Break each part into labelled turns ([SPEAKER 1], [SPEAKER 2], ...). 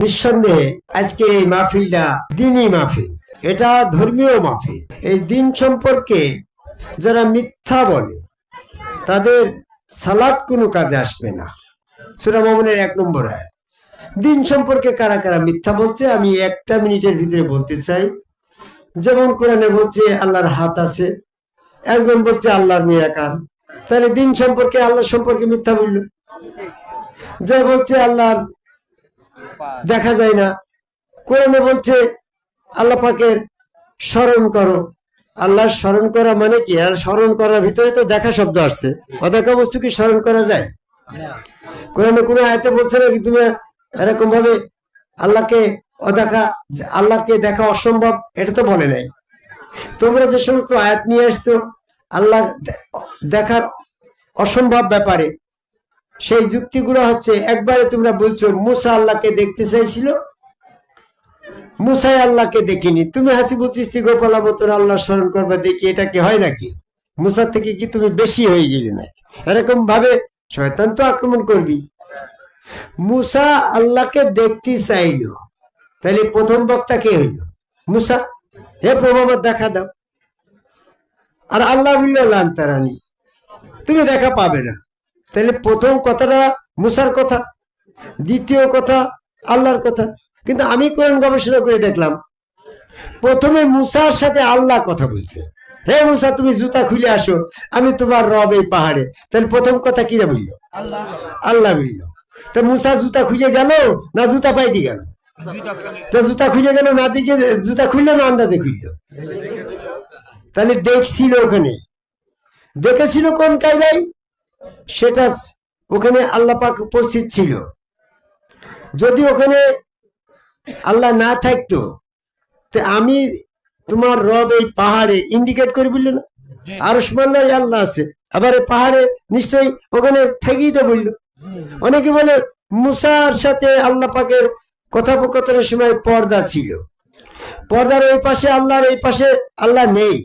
[SPEAKER 1] নিঃসন্দেহে আজকের এই মাহফিলটা দিনই মাহফিল, এটা ধর্মীয় মাহফিল। এই দিন সম্পর্কে যারা মিথ্যা বলে তাদের সালাত কোনো কাজে আসবে না। সূরা মুমিনের 1 নম্বর আয়াত। দিন সম্পর্কে কারা কারা মিথ্যা বলছে আমি 1টা মিনিটের ভিতরে বলতে চাই। যেমন কোরআনে বলছে আল্লাহর হাত আছে, একজন বলছে আল্লাহর নিরাকার, তাহলে দিন সম্পর্কে আল্লাহ সম্পর্কে মিথ্যা বলল। যে বলছে আল্লাহর দেখা যায় না, কোরআনে বলছে আল্লাহ পাকের স্মরণ করো। আল্লাহর স্মরণ করা মানে কি? আর স্মরণ করার ভিতরে তো দেখা শব্দ আসছে। অদেখা বস্তু কি স্মরণ করা যায়? কোরআনে কোনো আয়াতে বলছে নাকি তুমি এরকম ভাবে আল্লাহকে অদেখা, আল্লাহকে দেখা অসম্ভব, এটা তো বলে নাই। তোমরা যে সমস্ত আয়াত নিয়ে আসছো আল্লাহ দেখার অসম্ভব ব্যাপারে, সেই যুক্তিগুলো হচ্ছে একবারে তোমরা বলছো মুসা আল্লাহকে দেখতে চাইছিল, মুসাই আল্লাহকে দেখিনি। তুমি হাসিবুল চিশতি গোপাল আবতর আল্লাহ স্মরণ করবা দেখি, এটা কি হয় নাকি? মুসার থেকে কি তুমি বেশি হয়ে গেলে নাকি? এরকম ভাবে শয়তান তো আক্রমণ করবি। মুসা আল্লাহকে দেখতে চাইল, তাহলে প্রথম বক্তা কে হইল? মুসা। হে প্রভু আমার দেখা দাও। আর আল্লাহ বিল্লাহ তারানি, তুমি দেখা পাবে না। তাহলে প্রথম কথাটা মুসার কথা, দ্বিতীয় কথা আল্লাহর কথা। কিন্তু আমি কোরআন গবেষণা করে দেখলাম প্রথমে মুসার সাথে আল্লাহ কথা বলছে, হে মুসা তুমি জুতা খুলে আসো, আমি তোমার রব এই পাহাড়ে। তাহলে প্রথম কথা কিরা বললো? আল্লাহ বললো। তা মুসা জুতা খুলে গেল না জুতা পাই দিয়ে গেল? তো জুতা খুলে গেল না দিকে, জুতা খুললো না আন্দাজে খুললো? তাহলে দেখছিল, ওখানে দেখেছিল কোন কায়দায়, সেটা ওখানে আল্লাহ পাক উপস্থিত ছিল। যদি ওখানে আল্লাহ না থাকতো তো আমি তোমার রব এই পাহাড়ে ইন্ডিকেট করে বললো না? আরশ মাল্লায় আল্লাহ আছে, আবার এই পাহাড়ে নিশ্চয়ই ওখানে থেকেই তো বললো। অনেকে বলে মুসার সাথে আল্লাহ পাকের কথোপকথনের সময় পর্দা ছিল, পর্দার ওই পাশে আল্লাহর এই পাশে আল্লাহ নেই।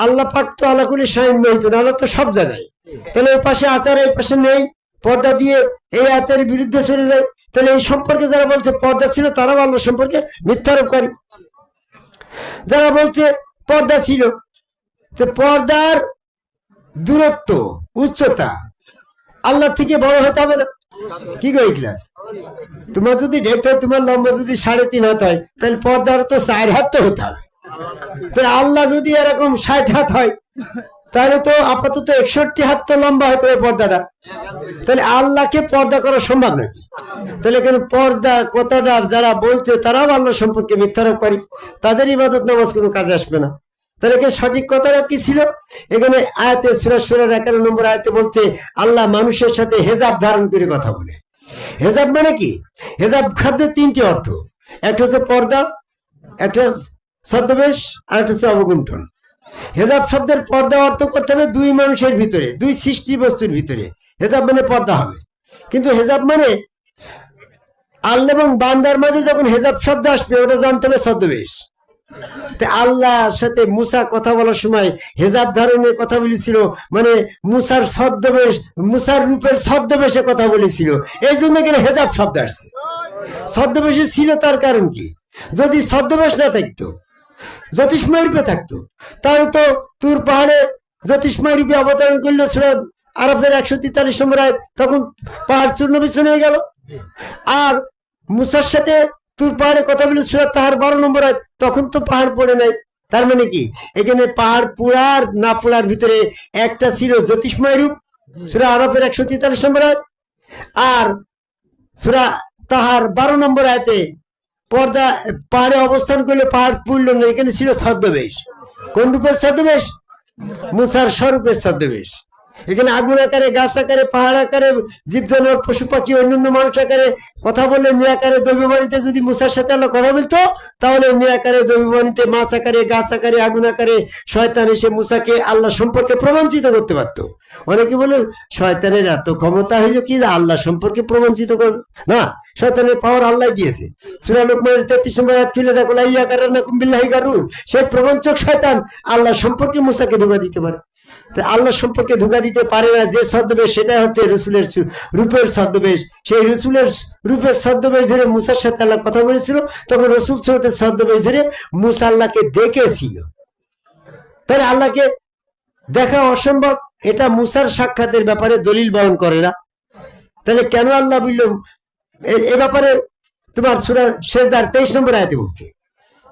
[SPEAKER 1] আল্লাহ পাক তো আল্লাহ কুলি শাহিন নহিত না, আল্লাহ তো সব জায়গায়। তাহলে ওই পাশে আচার এই পাশে নেই, পর্দা দিয়ে এই আয়াতের বিরুদ্ধে চলে যায়। তাহলে এই সম্পর্কে যারা বলছে পর্দা ছিল তারাও আল্লাহ সম্পর্কে মিথ্যারোপকারী। যারা বলছে পর্দা ছিল, তো পর্দার দূরত্ব উচ্চতা আল্লাহ থেকে বড় হতে হবে না? কি গো ক্লাস, তোমার যদি ঢেকে তোমার লম্বা যদি 3.5 হাত হয়, তাহলে পর্দার তো 4 হাত তো হতে হবে। আল্লাহ যদি এরকম 60 হাত হয়, তাহলে তো আপাতত 61 হাত তো লম্বা হতে হবে পর্দাটা। তাহলে আল্লাহকে পর্দা করা সম্ভব নাকি? তাহলে কেন পর্দা কথাটা যারা বলছে তারাও আল্লাহ সম্পর্কে মিথ্যারোপ করি, তাদের ইবাদত নামাজ কোনো কাজে আসবে না। তাহলে এখানে সঠিক কথাটা কি ছিল? এখানে আয়াতে সূরা সূরার 11 নম্বর আয়াতে বলছে আল্লাহ মানুষের সাথে হেজাব ধারণ করে কথা বলে। হেজাব মানে কি? হেজাব শব্দের 3টি অর্থ, একটা হচ্ছে পর্দা, একটা ছদ্মবেশ, আর একটা হচ্ছে অবগুণ্ঠন। হেজাব শব্দের পর্দা অর্থ করতে হবে 2 মানুষের ভিতরে, 2 সৃষ্টি বস্তুর ভিতরে হেজাব মানে পর্দা হবে। কিন্তু হেজাব মানে আল্লাহ এবং বান্দার মাঝে যখন হেজাব শব্দ আসবে ওটা জানতে হবে ছদ্মবেশ। আল্লাহর সাথে মুসা কথা বলার সময় হেজাব ধারণের কথা বলেছিল, মানে মুসার ছদ্মবেশ, মুসার রূপের ছদ্মবেশে কথা বলেছিল, এই জন্য এখানে হেজাব শব্দ আসছে। ছদ্মবেশে ছিল তার কারণ কি? যদি ছদ্মবেশ না থাকতো, জ্যোতিষ্ময় রূপে থাকতো, তাহলে তো তুর পাহাড়ে জ্যোতিষ্ময় রূপে অবতরণ করলো সূরা আরাফের 143 নম্বর আয়াত, তখন পাহাড় চূর্ণ বিচূর্ণ হয়ে গেল। আর মুসার সাথে তুর পাহাড়ে কথা বলে সূরা তাহার 12 নম্বর আয়াত, তখন তো পাহাড় পড়ে নাই। তার মানে কি এখানে পাহাড় পোড়ার না পোড়ার ভিতরে একটা ছিল জ্যোতিষ্ময় রূপ, সূরা আরাফের 143 নম্বর আয়াত। আর সূরা তাহার 12 নম্বর আয়াতে পর্দা পাহাড়ে অবস্থান করলে পাহাড় পুড়ল না, এখানে ছিল ছদ্মবেশ। কোন রূপের ছদ্মবেশ? মুসার স্বরূপের ছদ্মবেশ। এখানে আগুন আকারে, গাছ আকারে, পাহাড় আকারে, জীব জানোয়ার, পশু পাখি, অন্যান্য মানুষ আকারে কথা বললে নিরাকারে দৈববাণীতে যদি মুসার সাথে আল্লাহ কথা বলতো, তাহলে নিরাকারে দৈববাণীতে মাছ আকারে, গাছ আকারে, আগুন আকারে শয়তান এসে মুসাকে আল্লাহ সম্পর্কে প্রবঞ্চিত করতে পারতো। অনেকে বলেন শয়তানের এত ক্ষমতা হইল কি যে আল্লাহ সম্পর্কে প্রবঞ্চিত করবে না? শয়তানের পাওয়ার আল্লাহ দিয়েছে। সূরা লুকমানের 33 নম্বর আয়াত খুলে দেখো, লা ইয়াগারুন্নাকুম বিল্লাহি গারুর, সেই প্রবঞ্চক শয়তান আল্লাহ সম্পর্কে মুসাকে ধোঁকা দিতে পারে। আল্লাহ সম্পর্কে ধোঁকা দিতে পারে না যে ছদ্মবেশ, সেটা হচ্ছে রসুলের রূপের ছদ্মবেশ। সেই রসুলের রূপের ছদ্মবেশ ধরে মুসার সাথে আল্লাহ কথা বলেছিল, তখন রসুল সুরতের ছদ্মবেশ ধরে মুসা আল্লাহকে দেখেছিল। তাহলে আল্লাহকে দেখা অসম্ভব, এটা মুসার সাক্ষাতের ব্যাপারে দলিল বহন করে না। তাহলে কেন আল্লাহ বলল এ ব্যাপারে? তোমার সূরা সেজদার 23 নম্বর আয়াতে বলছে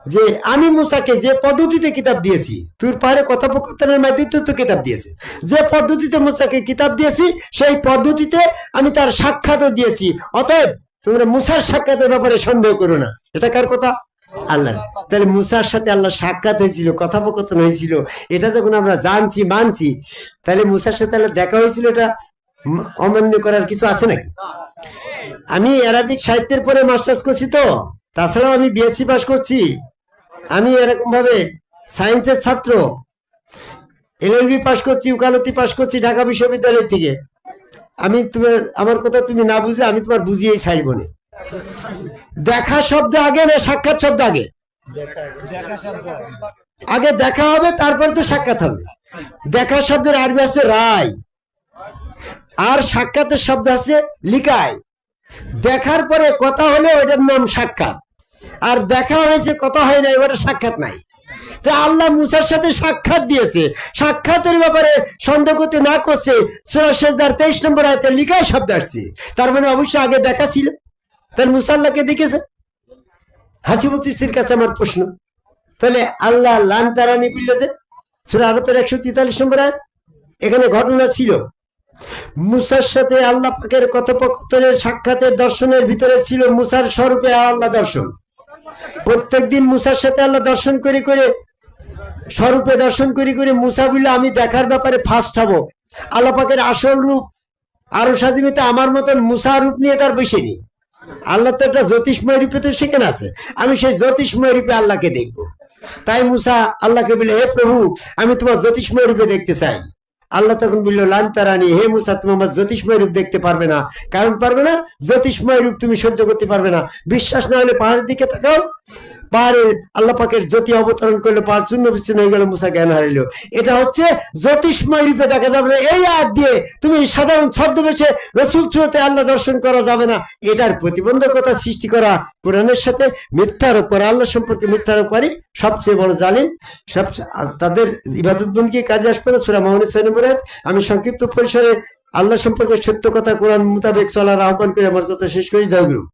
[SPEAKER 1] যে আমি মুসাকে যে পদ্ধতিতে কিতাব দিয়েছি, তুর পাহাড়ে কথোপকথনের মাধ্যমে তো কিতাব দিয়েছে, যে পদ্ধতিতে মুসাকে কিতাব দিয়েছি সেই পদ্ধতিতে আমি তার সাক্ষাৎও দিয়েছি। অতএব তোমরা মুসার সাক্ষাতের ব্যাপারে সন্দেহ করো না। এটা কার কথা? আল্লাহ। তাহলে মুসার সাথে আল্লাহ সাক্ষাৎ হয়েছিল, কথোপকথন হয়েছিল, এটা যখন আমরা জানছি মানছি, তাহলে মুসার সাথে আল্লাহ দেখা হয়েছিল, এটা অমান্য করার কিছু আছে নাকি? আমি আরবিক সাহিত্যের পরে মাস্টার্স করছি, তো তাছাড়াও আমি বিএসসি পাস করছি। আমি এরকম ভাবে সায়েন্সের ছাত্র, এলএলবি পাস করছি, উকালতি পাস করছি ঢাকা বিশ্ববিদ্যালয় থেকে। আমি তোমার আমার কথা তুমি না বুঝলে আমি তোমার বুঝিয়েই ছাড়ব না। দেখা শব্দ আগে না সাক্ষাৎ শব্দ আগে? আগে দেখা হবে, তারপরে তো সাক্ষাৎ হবে। দেখা শব্দের আরবি আছে রায়, আর সাক্ষাতের শব্দ আছে লিকায়। দেখার পরে কথা হলে ওটার নাম সাক্ষাৎ, আর দেখা হয়েছে কথা হয় নাই, ওটা সাক্ষাৎ নাই। তা আল্লাহ মুসার সাথে সাক্ষাৎ দিয়েছে, সাক্ষাতের ব্যাপারে সন্দেহ করতে না করছে। সূরা সেজদার 23 নম্বর আয়াতে লিকায় শব্দ আসছে, তার মানে অবশ্যই আগে দেখা ছিল। তাহলে মুসা আল্লাহকে দেখেছে। হাসিবুল চিশতির কাছে আমার প্রশ্ন, তাহলে আল্লাহ লান তারানি বলল যে সূরা আরাফের 143 নম্বর আয়াত, এখানে ঘটনা ছিল মুসার সাথে আল্লাহ পাকের কথোপকথনের সাক্ষাতের দর্শনের ভিতরে ছিল মুসার স্বরূপে আল্লাহ দর্শন। প্রত্যেকদিন মুসার সাথে আল্লাহ দর্শন করে করে, স্বরূপে দর্শন করে করে মুসা বলল আমি দেখার ব্যাপারে ফার্স্ট হব। আল্লাহ পাকের আসল রূপ আরো সাজিমিতে আমার মতন মুসা রূপ নিয়ে তার বসেনি। আল্লাহ তো একটা জ্যোতিষময় রূপে তো সেখানে আছে, আমি সেই জ্যোতিষময় রূপে আল্লাহকে দেখবো। তাই মুসা আল্লাহকে বলে হে প্রভু, আমি তোমার জ্যোতিষময় রূপে দেখতে চাই। আল্লাহ তখন বলল লান তারানি, হে মুসা তুমি আমার জ্যোতিষময় রূপ দেখতে পারবে না। কারণ পারবে না, জ্যোতিষময় রূপ তুমি সহ্য করতে পারবে না। বিশ্বাস না হলে পাহাড়ের দিকে তাকাও, পাহাড়ে আল্লাহ পাকের জ্যোতি অবতরণ করলো, পাহাড় চূর্ণ বিচ্ছিন্ন হয়ে গেল, মুসা জ্ঞান হারিল। এটা হচ্ছে জ্যোতিষময় রূপে দেখা যাবে না। এই আয়াত দিয়ে তুমি সাধারণ ছদ্মবেশে রসুল থ্রুতে আল্লাহ দর্শন করা যাবে না, এটার প্রতিবন্ধকতা সৃষ্টি করা কোরআনের সাথে মিথ্যা আরোপ করা। আল্লাহ সম্পর্কে মিথ্যা আরোপ করে সবচেয়ে বড় জালিম। তাদের ইবাদত বন্দী কাজে আসবে না। সূরা মাউনের 6 নম্বর আয়াত। আমি সংক্ষিপ্ত পরিসরে আল্লাহ সম্পর্কে সত্য কথা কোরআন মোতাবেক চলার আহ্বান করে আমার কথা শেষ করি। জয় গুরু।